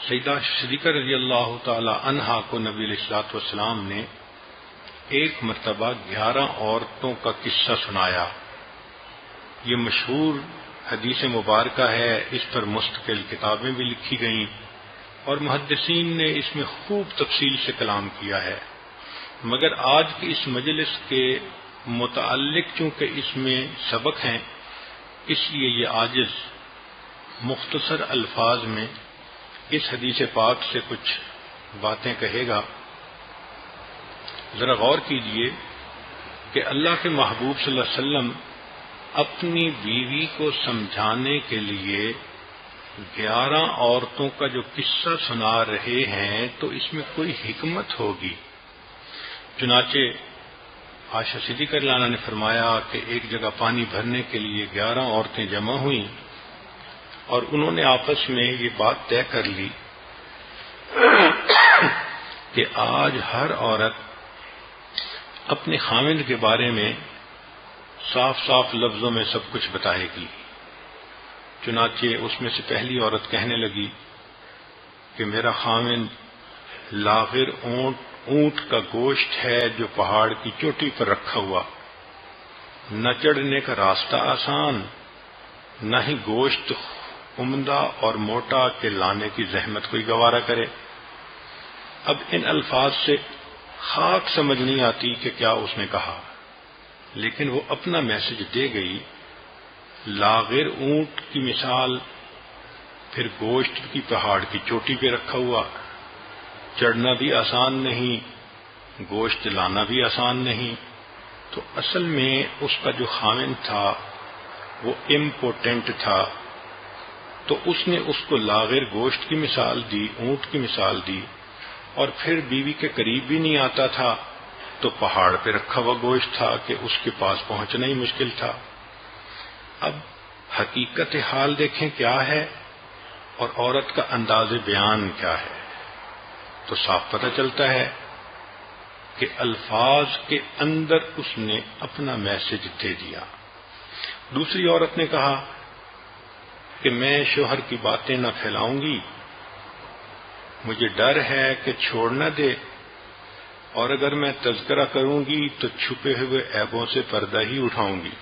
سیدہ صدیقہ رضی اللہ تعالی عنہا کو نبی علیہ الصلوۃ والسلام نے ایک مرتبہ 11 عورتوں کا قصہ سنایا۔ یہ مشہور حدیث مبارکہ ہے، اس پر مستقل کتابیں بھی لکھی گئیں اور محدثین نے اس میں خوب تفصیل سے کلام کیا ہے، مگر آج کی اس مجلس کے متعلق چونکہ اس میں سبق ہیں، اس لیے یہ عاجز مختصر الفاظ میں اس حدیث پاک سے کچھ باتیں کہے گا۔ ذرا غور کیجئے کہ اللہ کے محبوب صلی اللہ علیہ وسلم اپنی بیوی کو سمجھانے کے لیے 11 عورتوں کا جو قصہ سنا رہے ہیں تو اس میں کوئی حکمت ہوگی۔ چنانچہ عائشہ صدیقہ رضی اللہ عنہا نے فرمایا کہ ایک جگہ پانی بھرنے کے لیے 11 عورتیں جمع ہوئیں اور انہوں نے آپس میں یہ بات طے کر لی کہ آج ہر عورت اپنے خاوند کے بارے میں صاف صاف لفظوں میں سب کچھ بتائے گی۔ چنانچہ اس میں سے پہلی عورت کہنے لگی کہ میرا خاوند لاغر اونٹ کا گوشت ہے جو پہاڑ کی چوٹی پر رکھا ہوا، نہ چڑھنے کا راستہ آسان، نہ ہی گوشت عمدہ اور موٹا کہ لانے کی زحمت کوئی گوارا کرے۔ اب ان الفاظ سے خاک سمجھ نہیں آتی کہ کیا اس نے کہا، لیکن وہ اپنا میسج دے گئی۔ لاغر اونٹ کی مثال، پھر گوشت کی پہاڑ کی چوٹی پہ رکھا ہوا، چڑھنا بھی آسان نہیں، گوشت لانا بھی آسان نہیں۔ تو اصل میں اس کا جو خاوند تھا وہ امپوٹنٹ تھا، تو اس نے اس کو لاغر گوشت کی مثال دی، اونٹ کی مثال دی، اور پھر بیوی کے قریب بھی نہیں آتا تھا تو پہاڑ پہ رکھا ہوا گوشت تھا کہ اس کے پاس پہنچنا ہی مشکل تھا۔ اب حقیقت حال دیکھیں کیا ہے اور عورت کا انداز بیان کیا ہے، تو صاف پتہ چلتا ہے کہ الفاظ کے اندر اس نے اپنا میسج دے دیا۔ دوسری عورت نے کہا کہ میں شوہر کی باتیں نہ پھیلاؤں گی، مجھے ڈر ہے کہ چھوڑ نہ دے، اور اگر میں تذکرہ کروں گی تو چھپے ہوئے عیبوں سے پردہ ہی اٹھاؤں گی۔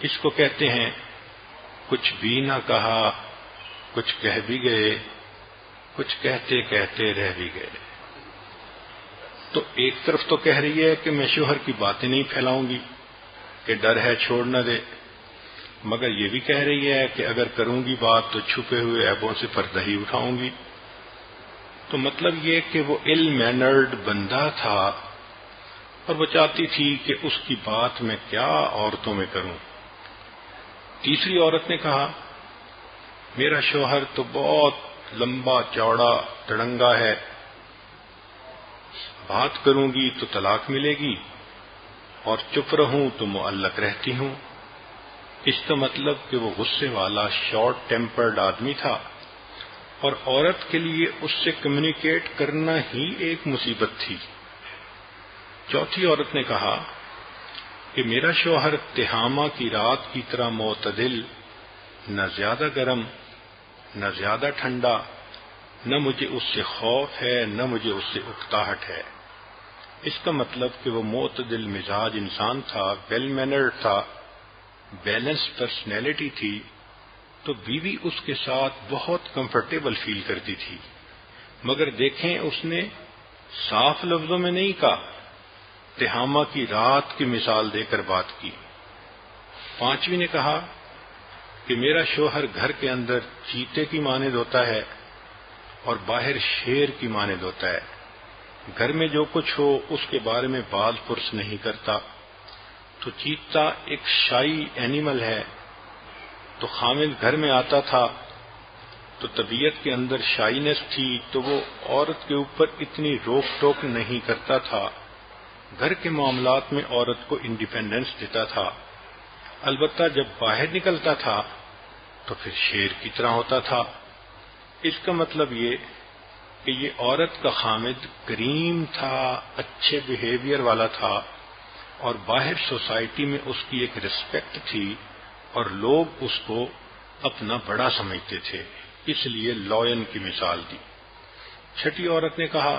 اس کو کہتے ہیں کچھ بھی نہ کہا، کچھ کہہ بھی گئے، کچھ کہتے کہتے رہ بھی گئے۔ تو ایک طرف تو کہہ رہی ہے کہ میں شوہر کی باتیں نہیں پھیلاؤں گی کہ ڈر ہے چھوڑ نہ دے، مگر یہ بھی کہہ رہی ہے کہ اگر کروں گی بات تو چھپے ہوئے عیبوں سے پردہ ہی اٹھاؤں گی۔ تو مطلب یہ کہ وہ ایل مینرڈ بندہ تھا اور وہ چاہتی تھی کہ اس کی بات میں کیا عورتوں میں کروں۔ تیسری عورت نے کہا میرا شوہر تو بہت لمبا چوڑا تڑنگا ہے، بات کروں گی تو طلاق ملے گی اور چپ رہوں تو معلق رہتی ہوں۔ اس کا مطلب کہ وہ غصے والا شارٹ ٹیمپرڈ آدمی تھا اور عورت کے لیے اس سے کمیونیکیٹ کرنا ہی ایک مصیبت تھی۔ چوتھی عورت نے کہا کہ میرا شوہر تہامہ کی رات کی طرح معتدل، نہ زیادہ گرم نہ زیادہ ٹھنڈا، نہ مجھے اس سے خوف ہے نہ مجھے اس سے اکتاہٹ ہے۔ اس کا مطلب کہ وہ معتدل مزاج انسان تھا، ویل مینرڈ تھا، بیلنس پرسنالٹی تھی، تو بیوی اس کے ساتھ بہت کمفرٹیبل فیل کرتی تھی۔ مگر دیکھیں اس نے صاف لفظوں میں نہیں کہا، تہامہ کی رات کی مثال دے کر بات کی۔ پانچویں نے کہا کہ میرا شوہر گھر کے اندر چیتے کی مانند ہوتا ہے اور باہر شیر کی مانند ہوتا ہے، گھر میں جو کچھ ہو اس کے بارے میں باز پرس نہیں کرتا۔ تو چیتا ایک شائی اینیمل ہے، تو خامد گھر میں آتا تھا تو طبیعت کے اندر شائنس تھی، تو وہ عورت کے اوپر اتنی روک ٹوک نہیں کرتا تھا، گھر کے معاملات میں عورت کو انڈیپینڈنس دیتا تھا۔ البتہ جب باہر نکلتا تھا تو پھر شیر کی طرح ہوتا تھا۔ اس کا مطلب یہ کہ یہ عورت کا خامد کریم تھا، اچھے بیہیویئر والا تھا، اور باہر سوسائٹی میں اس کی ایک رسپیکٹ تھی اور لوگ اس کو اپنا بڑا سمجھتے تھے، اس لیے لائن کی مثال دی۔ چھٹی عورت نے کہا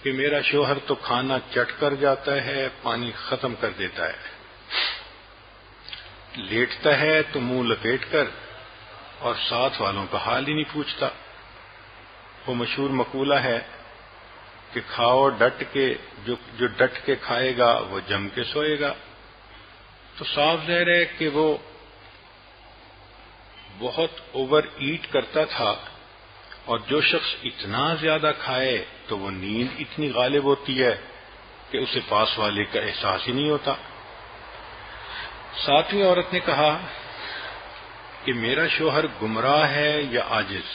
کہ میرا شوہر تو کھانا چٹ کر جاتا ہے، پانی ختم کر دیتا ہے، لیٹتا ہے تو منہ لپیٹ کر اور ساتھ والوں کا حال ہی نہیں پوچھتا۔ وہ مشہور مقولہ ہے کہ کھاؤ ڈٹ کے، جو ڈٹ کے کھائے گا وہ جم کے سوئے گا۔ تو صاف ظاہر ہے کہ وہ بہت اوور ایٹ کرتا تھا، اور جو شخص اتنا زیادہ کھائے تو وہ نیند اتنی غالب ہوتی ہے کہ اسے پاس والے کا احساس ہی نہیں ہوتا۔ ساتویں عورت نے کہا کہ میرا شوہر گمراہ ہے یا عاجز،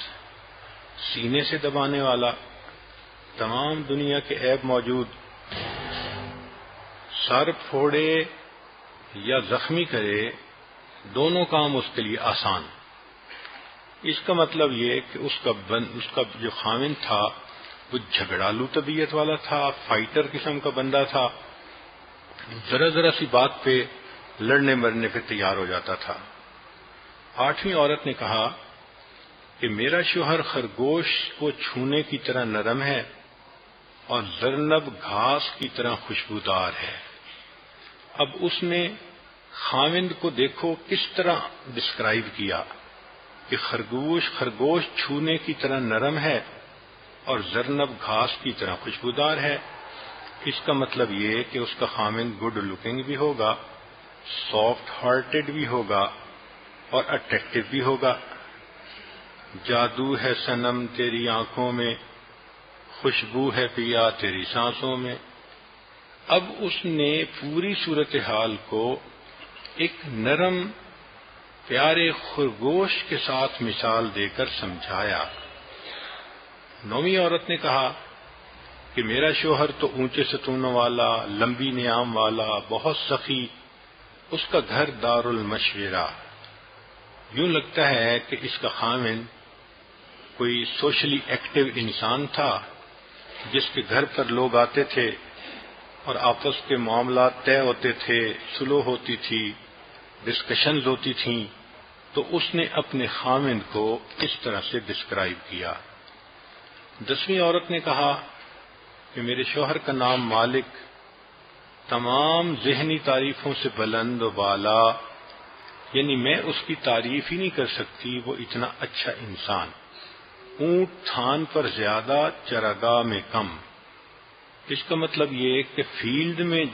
سینے سے دبانے والا، تمام دنیا کے عیب موجود، سر پھوڑے یا زخمی کرے، دونوں کام اس کے لیے آسان۔ اس کا مطلب یہ کہ اس کا جو خاوند تھا وہ جھگڑالو طبیعت والا تھا، فائٹر قسم کا بندہ تھا، ذرا ذرا سی بات پہ لڑنے مرنے پہ تیار ہو جاتا تھا۔ آٹھویں عورت نے کہا کہ میرا شوہر خرگوش کو چھونے کی طرح نرم ہے اور زرنب گھاس کی طرح خوشبودار ہے۔ اب اس نے خاوند کو دیکھو کس طرح ڈسکرائب کیا کہ خرگوش چھونے کی طرح نرم ہے اور زرنب گھاس کی طرح خوشبودار ہے۔ اس کا مطلب یہ کہ اس کا خاوند گڈ لکنگ بھی ہوگا، سافٹ ہارٹڈ بھی ہوگا اور اٹریکٹو بھی ہوگا۔ جادو ہے صنم تیری آنکھوں میں، خوشبو ہے پیا تیری سانسوں میں۔ اب اس نے پوری صورتحال کو ایک نرم پیارے خرگوش کے ساتھ مثال دے کر سمجھایا۔ نویں عورت نے کہا کہ میرا شوہر تو اونچے ستونوں والا، لمبی نیام والا، بہت سخی، اس کا گھر دار المشورہ۔ یوں لگتا ہے کہ اس کا خاوند کوئی سوشلی ایکٹیو انسان تھا جس کے گھر پر لوگ آتے تھے اور آپس کے معاملات طے ہوتے تھے، سلو ہوتی تھی، ڈسکشنز ہوتی تھیں، تو اس نے اپنے خاوند کو اس طرح سے ڈسکرائب کیا۔ 10ویں عورت نے کہا کہ میرے شوہر کا نام مالک، تمام ذہنی تعریفوں سے بلند و بالا، یعنی میں اس کی تعریف ہی نہیں کر سکتی، وہ اتنا اچھا انسان، اونٹ تھان پر زیادہ چراگاہ میں کم۔ اس کا مطلب یہ کہ فیلڈ میں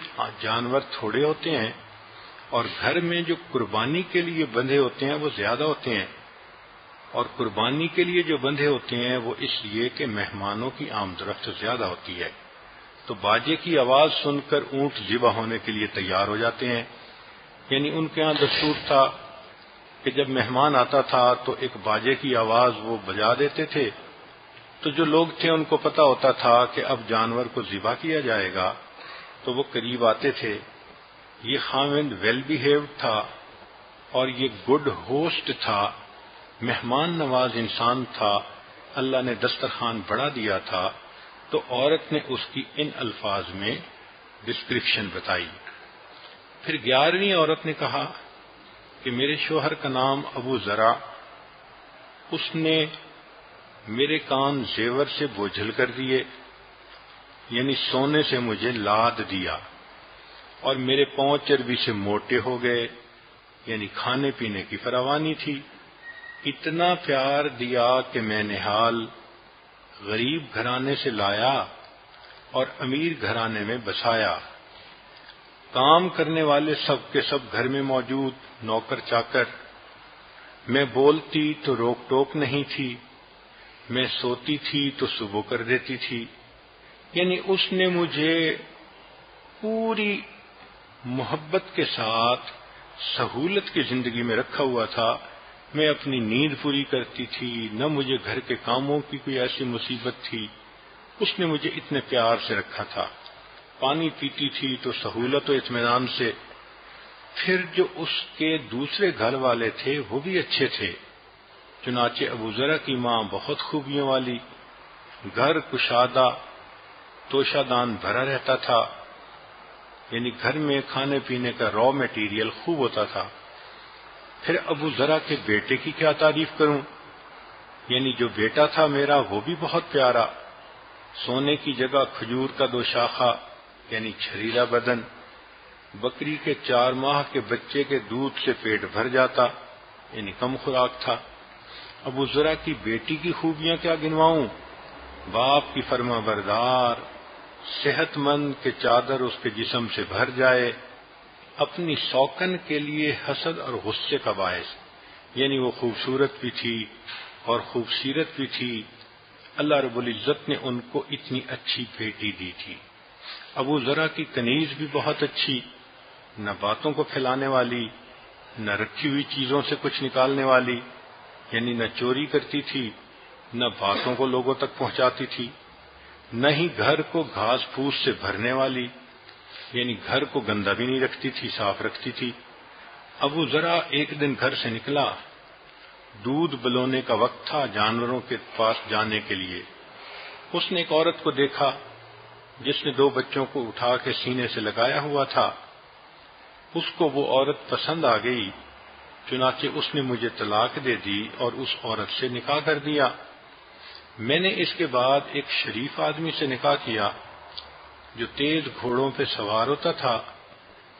جانور تھوڑے ہوتے ہیں اور گھر میں جو قربانی کے لیے بندھے ہوتے ہیں وہ زیادہ ہوتے ہیں، اور قربانی کے لیے جو بندھے ہوتے ہیں وہ اس لیے کہ مہمانوں کی آمد و رفت زیادہ ہوتی ہے، تو باجے کی آواز سن کر اونٹ ذبح ہونے کے لیے تیار ہو جاتے ہیں۔ یعنی ان کے ہاں دستور تھا کہ جب مہمان آتا تھا تو ایک باجے کی آواز وہ بجا دیتے تھے، تو جو لوگ تھے ان کو پتا ہوتا تھا کہ اب جانور کو ذبح کیا جائے گا، تو وہ قریب آتے تھے۔ یہ خاوند ویل بیہیوڈ تھا اور یہ گڈ ہوسٹ تھا، مہمان نواز انسان تھا، اللہ نے دسترخوان بڑا دیا تھا، تو عورت نے اس کی ان الفاظ میں ڈسکرپشن بتائی۔ پھر 11ویں عورت نے کہا کہ میرے شوہر کا نام ابو ذرا، اس نے میرے کان زیور سے بوجھل کر دیے، یعنی سونے سے مجھے لاد دیا، اور میرے پاؤں چربی سے موٹے ہو گئے، یعنی کھانے پینے کی فراوانی تھی۔ اتنا پیار دیا کہ میں نہال غریب گھرانے سے لایا اور امیر گھرانے میں بسایا۔ کام کرنے والے سب کے سب گھر میں موجود، نوکر چاکر۔ میں بولتی تو روک ٹوک نہیں تھی، میں سوتی تھی تو صبح کر دیتی تھی۔ یعنی اس نے مجھے پوری محبت کے ساتھ سہولت کی زندگی میں رکھا ہوا تھا۔ میں اپنی نیند پوری کرتی تھی، نہ مجھے گھر کے کاموں کی کوئی ایسی مصیبت تھی، اس نے مجھے اتنے پیار سے رکھا تھا۔ پانی پیتی تھی تو سہولت و اطمینان سے۔ پھر جو اس کے دوسرے گھر والے تھے وہ بھی اچھے تھے، چنانچہ ابو ذرا کی ماں بہت خوبیوں والی، گھر کشادہ، توشہ دان بھرا رہتا تھا، یعنی گھر میں کھانے پینے کا را میٹیریل خوب ہوتا تھا۔ پھر ابو ذرا کے بیٹے کی کیا تعریف کروں، یعنی جو بیٹا تھا میرا وہ بھی بہت پیارا، سونے کی جگہ کھجور کا 2 شاخہ یعنی چھریرا بدن، بکری کے 4 ماہ کے بچے کے دودھ سے پیٹ بھر جاتا یعنی کم خوراک تھا۔ ابو ذرا کی بیٹی کی خوبیاں کیا گنواؤں، باپ کی فرما بردار، صحت مند کہ چادر اس کے جسم سے بھر جائے، اپنی سوکن کے لیے حسد اور غصے کا باعث، یعنی وہ خوبصورت بھی تھی اور خوبصیرت بھی تھی، اللہ رب العزت نے ان کو اتنی اچھی بیٹی دی تھی۔ ابو ذرا کی کنیز بھی بہت اچھی، نہ باتوں کو پھیلانے والی، نہ رکھی ہوئی چیزوں سے کچھ نکالنے والی، یعنی نہ چوری کرتی تھی، نہ باتوں کو لوگوں تک پہنچاتی تھی، نہ ہی گھر کو گھاس پھوس سے بھرنے والی، یعنی گھر کو گندا بھی نہیں رکھتی تھی، صاف رکھتی تھی۔ ابو ذرا ایک دن گھر سے نکلا، دودھ بلونے کا وقت تھا جانوروں کے پاس جانے کے لیے۔ اس نے ایک عورت کو دیکھا جس نے 2 بچوں کو اٹھا کے سینے سے لگایا ہوا تھا۔ اس کو وہ عورت پسند آ گئی، چنانچہ اس نے مجھے طلاق دے دی اور اس عورت سے نکاح کر دیا۔ میں نے اس کے بعد ایک شریف آدمی سے نکاح کیا جو تیز گھوڑوں پہ سوار ہوتا تھا،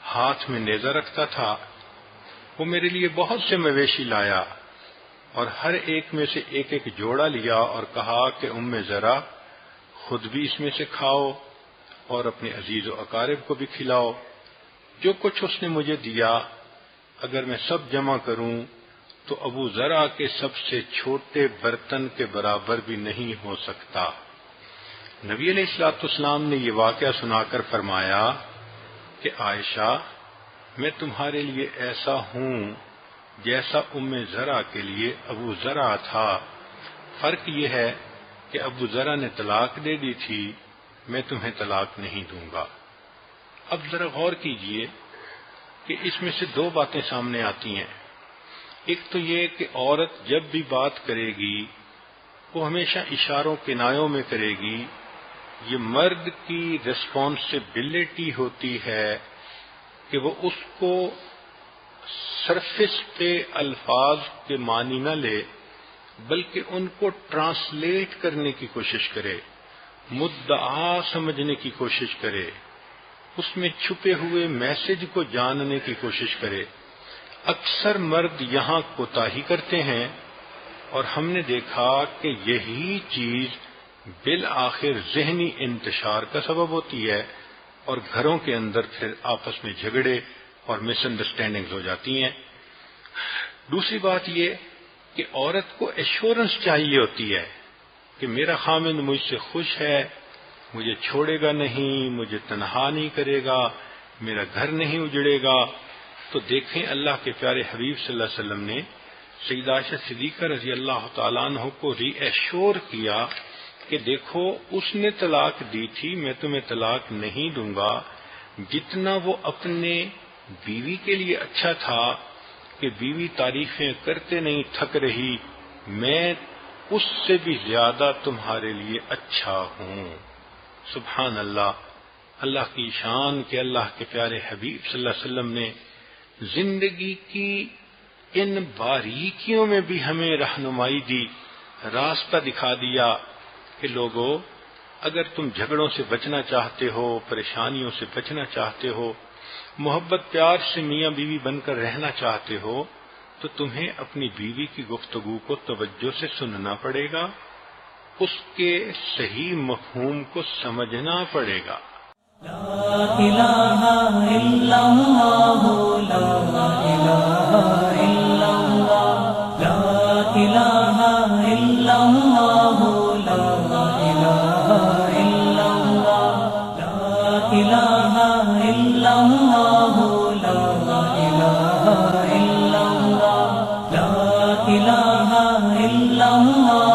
ہاتھ میں نیزہ رکھتا تھا۔ وہ میرے لیے بہت سے مویشی لایا اور ہر ایک میں سے ایک ایک جوڑا لیا اور کہا کہ ذرا خود بھی اس میں سے کھاؤ اور اپنے عزیز و اقارب کو بھی کھلاؤ۔ جو کچھ اس نے مجھے دیا اگر میں سب جمع کروں تو ابو ذرا کے سب سے چھوٹے برتن کے برابر بھی نہیں ہو سکتا۔ نبی علیہ الصلوۃ والسلام نے یہ واقعہ سنا کر فرمایا کہ عائشہ، میں تمہارے لیے ایسا ہوں جیسا ذرا کے لیے ابو ذرا تھا، فرق یہ ہے کہ ابو ذرا نے طلاق دے دی تھی، میں تمہیں طلاق نہیں دوں گا۔ اب ذرا غور کیجئے کہ اس میں سے 2 باتیں سامنے آتی ہیں۔ ایک تو یہ کہ عورت جب بھی بات کرے گی وہ ہمیشہ اشاروں کنایوں میں کرے گی، یہ مرد کی ریسپانسبلٹی ہوتی ہے کہ وہ اس کو سرفس پہ الفاظ کے معنی نہ لے بلکہ ان کو ٹرانسلیٹ کرنے کی کوشش کرے، مدعا سمجھنے کی کوشش کرے، اس میں چھپے ہوئے میسج کو جاننے کی کوشش کرے۔ اکثر مرد یہاں کوتاہی کرتے ہیں اور ہم نے دیکھا کہ یہی چیز بالآخر ذہنی انتشار کا سبب ہوتی ہے اور گھروں کے اندر پھر آپس میں جھگڑے اور مس انڈرسٹینڈنگز ہو جاتی ہیں۔ دوسری بات یہ کہ عورت کو ایشورنس چاہیے ہوتی ہے کہ میرا خامند مجھ سے خوش ہے، مجھے چھوڑے گا نہیں، مجھے تنہا نہیں کرے گا، میرا گھر نہیں اجڑے گا۔ تو دیکھیں اللہ کے پیارے حبیب صلی اللہ علیہ وسلم نے سیدہ عائشہ صدیقہ رضی اللہ تعالیٰ عنہ کو ری ایشور کیا کہ دیکھو اس نے طلاق دی تھی، میں تمہیں طلاق نہیں دوں گا۔ جتنا وہ اپنے بیوی کے لیے اچھا تھا کہ بیوی تعریفیں کرتے نہیں تھک رہی، میں اس سے بھی زیادہ تمہارے لیے اچھا ہوں۔ سبحان اللہ، اللہ کی شان کہ اللہ کے پیارے حبیب صلی اللہ علیہ وسلم نے زندگی کی ان باریکیوں میں بھی ہمیں رہنمائی دی، راستہ دکھا دیا کہ لوگوں اگر تم جھگڑوں سے بچنا چاہتے ہو، پریشانیوں سے بچنا چاہتے ہو، محبت پیار سے میاں بیوی بن کر رہنا چاہتے ہو تو تمہیں اپنی بیوی کی گفتگو کو توجہ سے سننا پڑے گا، اس کے صحیح مفہوم کو سمجھنا پڑے گا۔ لا الہ الا اللہ، لا الہ الا اللہ، لا الہ الا اللہ، لا الہ الا اللہ، لا الہ الا اللہ، لا الہ الا اللہ، لا الہ الا اللہ۔